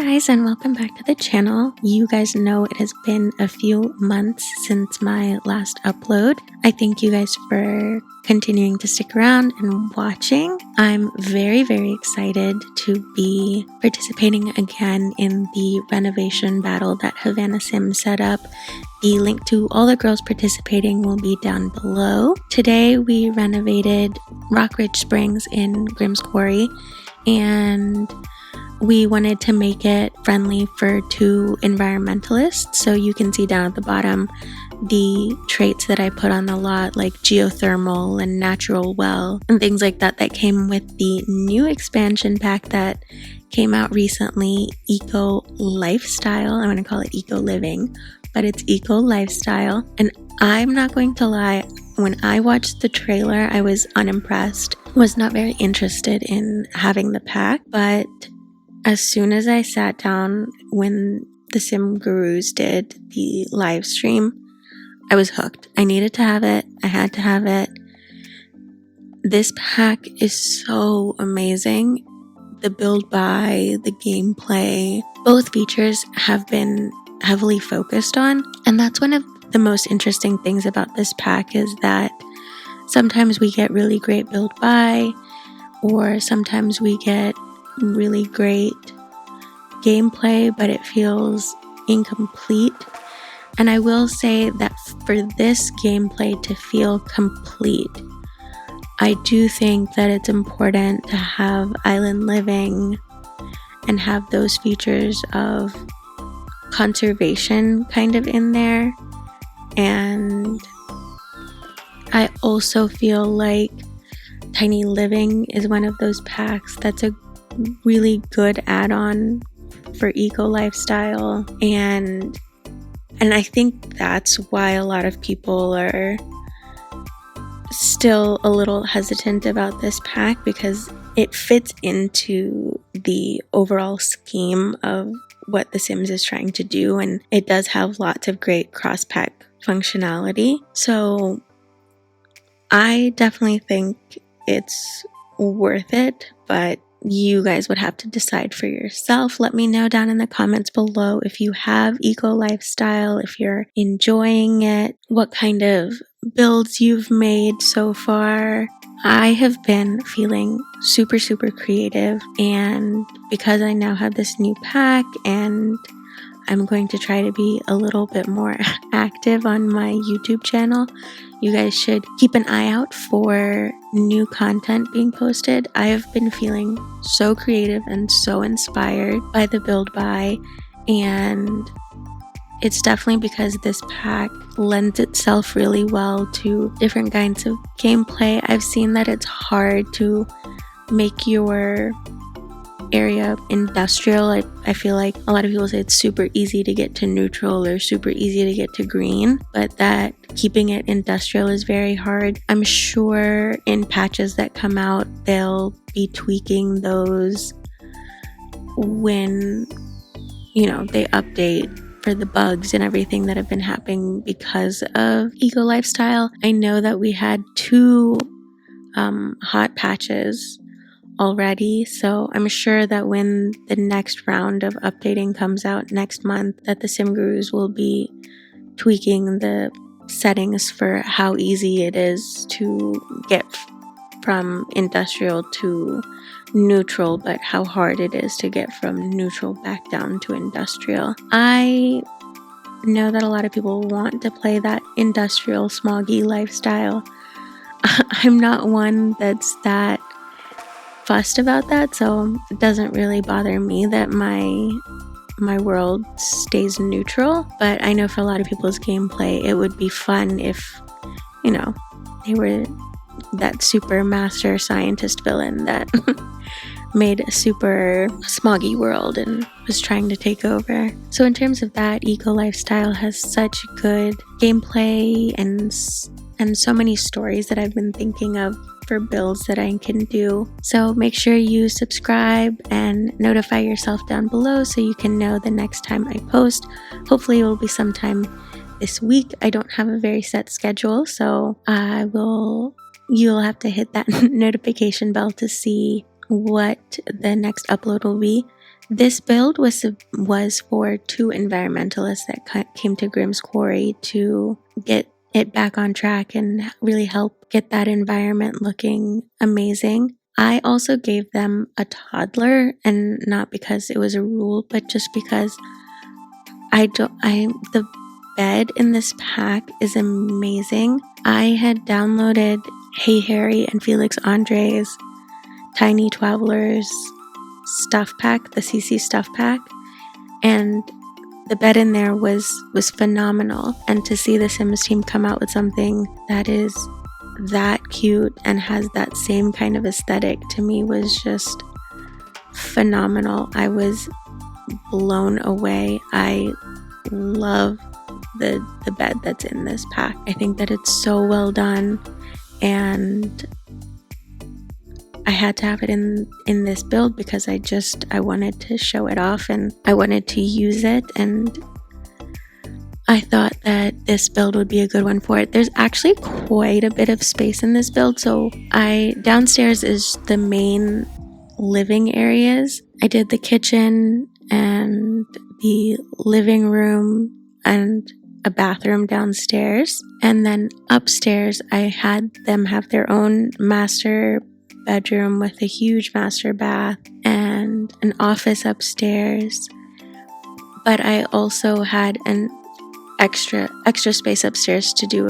guys, and welcome back to the channel. You guys know it has been a few months since my last upload. I thank you guys for continuing to stick around and watching. I'm very excited to be participating again in the renovation battle that Havana Sim set up. The link to all the girls participating will be down below. Today we renovated Rockridge Springs in Grimm's Quarry, and we wanted to make it friendly for two environmentalists. So you can see down at the bottom the traits that I put on the lot, like geothermal and natural well and things like that came with the new expansion pack that came out recently, Eco Lifestyle. I'm going to call it Eco Living, but it's Eco Lifestyle. And I'm not going to lie, when I watched the trailer, I was unimpressed, was not very interested in having the pack, but as soon as I sat down when the Sim Gurus did the live stream, I was hooked. I needed to have it. I had to have it. This pack is so amazing. The build buy, the gameplay, both features have been heavily focused on. And that's one of the most interesting things about this pack is that sometimes we get really great build buy, or sometimes we get really great gameplay, but it feels incomplete. And I will say that for this gameplay to feel complete, I do think that it's important to have island living and have those features of conservation kind of in there. And I also feel like Tiny Living is one of those packs that's a really good add-on for Eco Lifestyle, and I think that's why a lot of people are still a little hesitant about this pack, because it fits into the overall scheme of what The Sims is trying to do, and it does have lots of great cross-pack functionality. So I definitely think it's worth it, but you guys would have to decide for yourself. Let me know down in the comments below if you have Eco Lifestyle, if you're enjoying it, what kind of builds you've made so far. I have been feeling super creative, and because I now have this new pack and I'm going to try to be a little bit more active on my YouTube channel, you guys should keep an eye out for new content being posted. I have been feeling so creative and so inspired by the build buy, and it's definitely because this pack lends itself really well to different kinds of gameplay. I've seen that it's hard to make your area industrial. I feel like a lot of people say it's super easy to get to neutral or super easy to get to green, but that keeping it industrial is very hard. I'm sure in patches that come out, they'll be tweaking those when, they update for the bugs and everything that have been happening because of Eco Lifestyle. I know that we had 2 hot patches already, so I'm sure that when the next round of updating comes out next month, that the Sim Gurus will be tweaking the settings for how easy it is to get from industrial to neutral, but how hard it is to get from neutral back down to industrial. I know that a lot of people want to play that industrial smoggy lifestyle. I'm not one that's that fussed about that, so it doesn't really bother me that my world stays neutral. But I know for a lot of people's gameplay, it would be fun if they were that super master scientist villain that made a super smoggy world and was trying to take over. So in terms of that, Eco Lifestyle has such good gameplay and so many stories that I've been thinking of for builds that I can do. So make sure you subscribe and notify yourself down below so you can know the next time I post. Hopefully it will be sometime this week. I don't have a very set schedule, so you'll have to hit that notification bell to see what the next upload will be. This build was for two environmentalists that came to Grimm's Quarry to get it back on track and really help get that environment looking amazing. I also gave them a toddler, and not because it was a rule, but just because the bed in this pack is amazing. I had downloaded Hey Harry and Felix Andre's Tiny Travelers stuff pack, the CC stuff pack, and the bed in there was phenomenal. And to see the Sims team come out with something that is that cute and has that same kind of aesthetic, to me was just phenomenal. I was blown away. I love the bed that's in this pack. I think that it's so well done, and I had to have it in this build because I wanted to show it off and I wanted to use it, and I thought that this build would be a good one for it. There's actually quite a bit of space in this build. So downstairs is the main living areas. I did the kitchen and the living room and a bathroom downstairs. And then upstairs, I had them have their own master bedroom with a huge master bath and an office upstairs. But I also had an extra space upstairs to do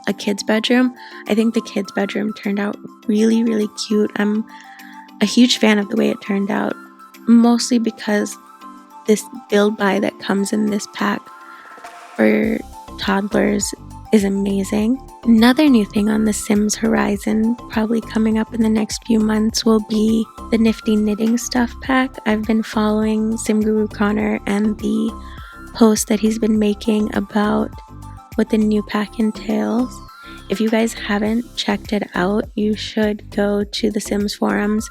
a kid's bedroom. I think the kid's bedroom turned out really, really cute. I'm a huge fan of the way it turned out, mostly because this build buy that comes in this pack for toddlers is amazing. Another new thing on the Sims horizon, probably coming up in the next few months, will be the Nifty Knitting Stuff Pack. I've been following Sim Guru Connor and the post that he's been making about what the new pack entails. If you guys haven't checked it out, you should go to the Sims forums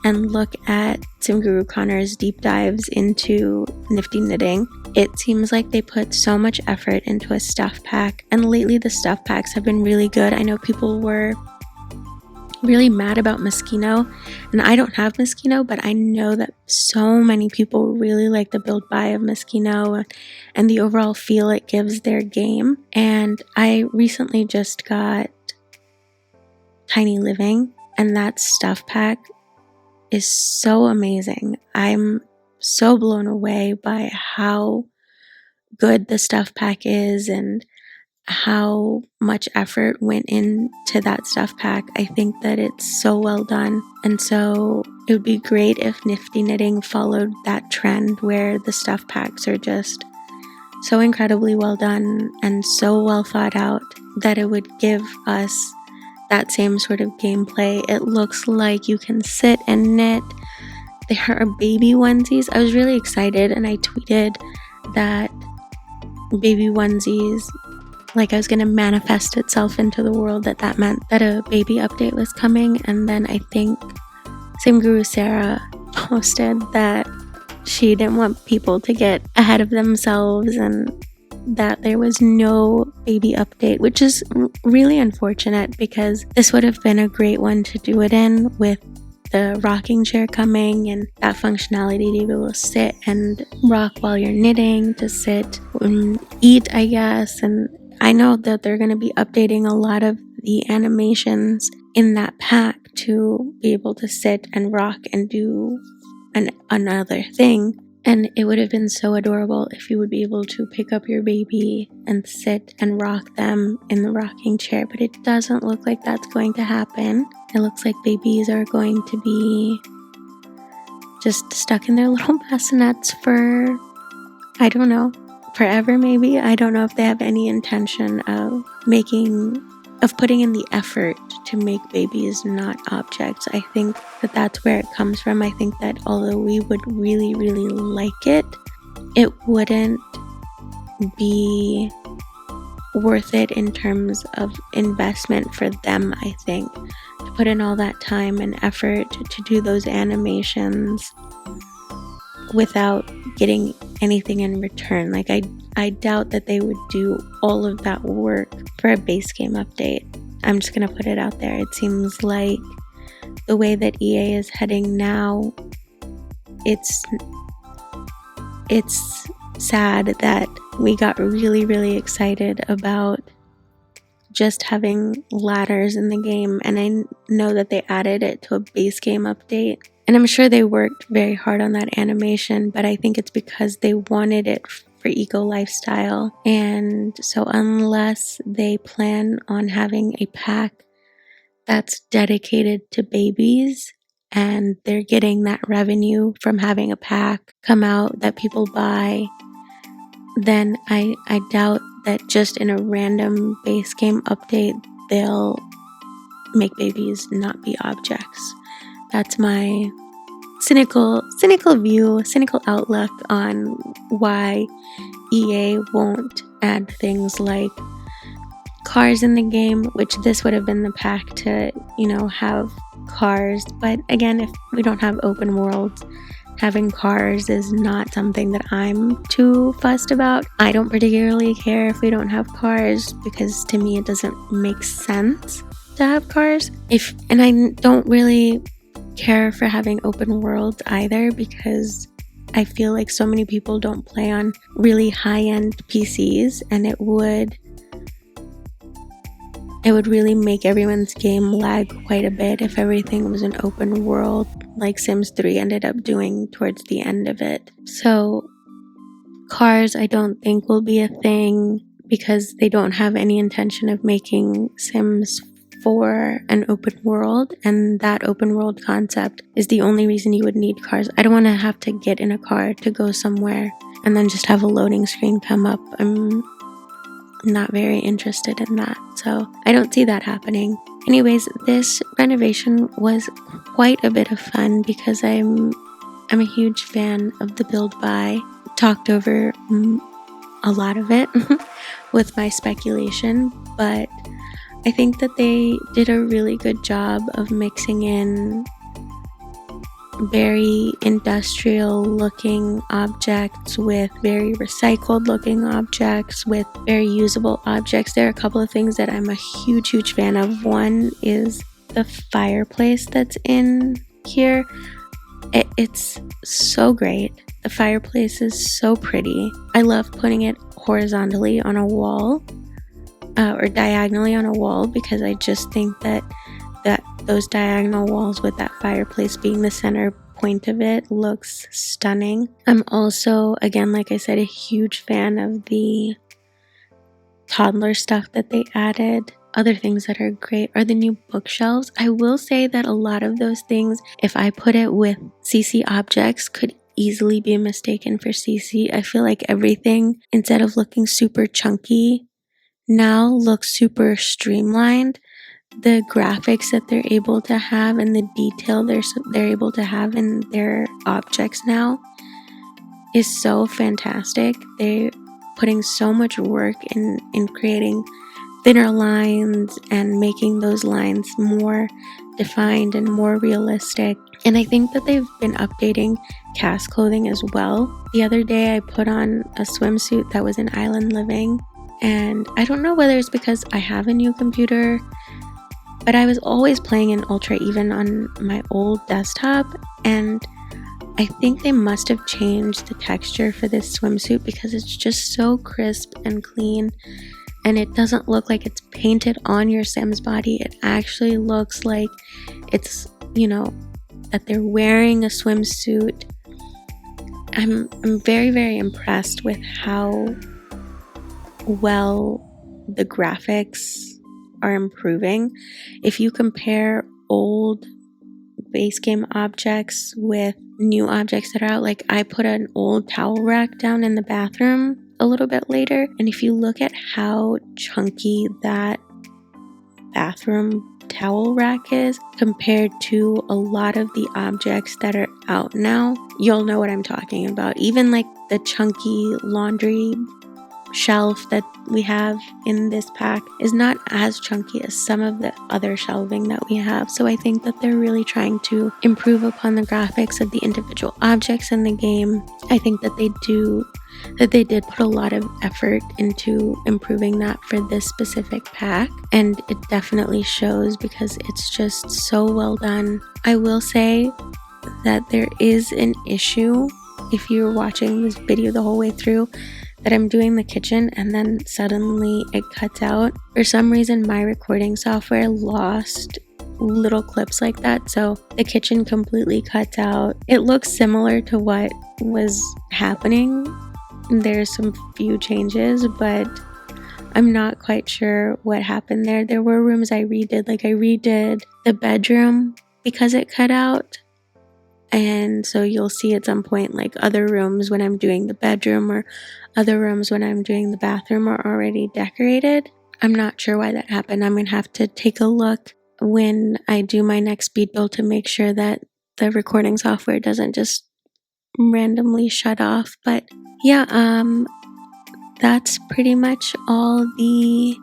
and look at Sim Guru Connor's deep dives into Nifty Knitting. It seems like they put so much effort into a stuff pack, and lately the stuff packs have been really good. I know people were really mad about Moschino, and I don't have Moschino, but I know that so many people really like the build buy of Moschino and the overall feel it gives their game. And I recently just got Tiny Living, and that stuff pack is so amazing. I'm so blown away by how good the stuff pack is and how much effort went into that stuff pack. I think that it's so well done, and so it would be great if Nifty Knitting followed that trend where the stuff packs are just so incredibly well done and so well thought out that it would give us that same sort of gameplay. It looks like you can sit and knit. There are baby onesies. I was really excited, and I tweeted that baby onesies, like I was going to manifest itself into the world, that meant that a baby update was coming. And then I think Sim Guru Sarah posted that she didn't want people to get ahead of themselves and that there was no baby update, which is really unfortunate because this would have been a great one to do it in, with the rocking chair coming and that functionality to be able to sit and rock while you're knitting, to sit and eat, I guess. And I know that they're going to be updating a lot of the animations in that pack to be able to sit and rock and do another thing. And it would have been so adorable if you would be able to pick up your baby and sit and rock them in the rocking chair. But it doesn't look like that's going to happen. It looks like babies are going to be just stuck in their little bassinets for, I don't know, forever maybe. I don't know if they have any intention of putting in the effort to make babies not objects. I think that that's where it comes from. I think that although we would really, really like it, it wouldn't be worth it in terms of investment for them, I think, to put in all that time and effort to do those animations without getting anything in return. Like I doubt that they would do all of that work for a base game update. I'm just gonna put it out there. It seems like the way that EA is heading now, it's sad that we got really, really excited about just having ladders in the game, and I know that they added it to a base game update, and I'm sure they worked very hard on that animation, but I think it's because they wanted it for eco lifestyle. And so unless they plan on having a pack that's dedicated to babies and they're getting that revenue from having a pack come out that people buy, then I doubt that just in a random base game update they'll make babies not be objects. That's my cynical outlook on why EA won't add things like cars in the game, which this would have been the pack to, have cars. But again, if we don't have open worlds, having cars is not something that I'm too fussed about. I don't particularly care if we don't have cars, because to me it doesn't make sense to have cars. And I don't really care for having open worlds either, because I feel like so many people don't play on really high-end PCs, and it would really make everyone's game lag quite a bit if everything was an open world like Sims 3 ended up doing towards the end of it. So cars I don't think will be a thing, because they don't have any intention of making Sims 4 an open world, and that open world concept is the only reason you would need cars. I don't want to have to get in a car to go somewhere and then just have a loading screen come up. I'm not very interested in that, so I don't see that happening. Anyways, this renovation was quite a bit of fun because I'm a huge fan of the build buy. Talked over a lot of it with my speculation, but I think that they did a really good job of mixing in very industrial looking objects with very recycled looking objects with very usable objects. There are a couple of things that I'm a huge fan of. One is the fireplace that's in here. It's so great. The fireplace is so pretty. I love putting it horizontally on a wall or diagonally on a wall, because I just think that those diagonal walls with that fireplace being the center point of it looks stunning. I'm also, again, like I said, a huge fan of the toddler stuff that they added. Other things that are great are the new bookshelves. I will say that a lot of those things, if I put it with CC objects, could easily be mistaken for CC. I feel like everything, instead of looking super chunky, now looks super streamlined. The graphics that they're able to have and the detail they're able to have in their objects now is so fantastic. They're putting so much work in creating thinner lines and making those lines more defined and more realistic. And I think that they've been updating cast clothing as well. The other day I put on a swimsuit that was in Island Living, and I don't know whether it's because I have a new computer, but I was always playing in Ultra Even on my old desktop, and I think they must have changed the texture for this swimsuit, because it's just so crisp and clean, and it doesn't look like it's painted on your Sim's body. It actually looks like it's, that they're wearing a swimsuit. I'm very, very impressed with how well the graphics are improving. If you compare old base game objects with new objects that are out, like I put an old towel rack down in the bathroom a little bit later, and if you look at how chunky that bathroom towel rack is compared to a lot of the objects that are out now, you'll know what I'm talking about. Even like the chunky laundry shelf that we have in this pack is not as chunky as some of the other shelving that we have. So I think that they're really trying to improve upon the graphics of the individual objects in the game. I think that they did put a lot of effort into improving that for this specific pack, and it definitely shows because it's just so well done. I will say that there is an issue if you're watching this video the whole way through, that I'm doing the kitchen and then suddenly it cuts out. For some reason, my recording software lost little clips like that, so the kitchen completely cuts out. It looks similar to what was happening. There's some few changes, but I'm not quite sure what happened there. There were rooms I redid, like I redid the bedroom because it cut out. And so you'll see at some point, like other rooms when I'm doing the bedroom or other rooms when I'm doing the bathroom are already decorated. I'm not sure why that happened. I'm going to have to take a look when I do my next speed build to make sure that the recording software doesn't just randomly shut off. But yeah, that's pretty much all the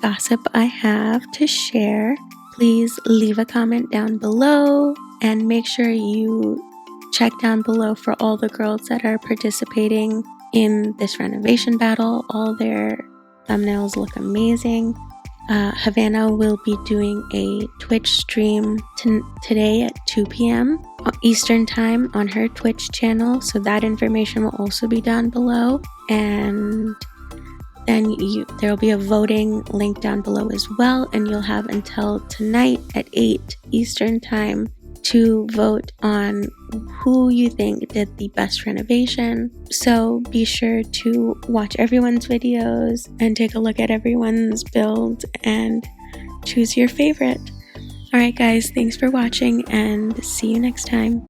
gossip I have to share. Please leave a comment down below and make sure you check down below for all the girls that are participating in this renovation battle. All their thumbnails look amazing. Havana will be doing a Twitch stream today at 2 p.m. Eastern time on her Twitch channel, so that information will also be down below. And then there'll be a voting link down below as well, and you'll have until tonight at 8 Eastern time to vote on who you think did the best renovation. So be sure to watch everyone's videos and take a look at everyone's build and choose your favorite. Alright guys, thanks for watching and see you next time.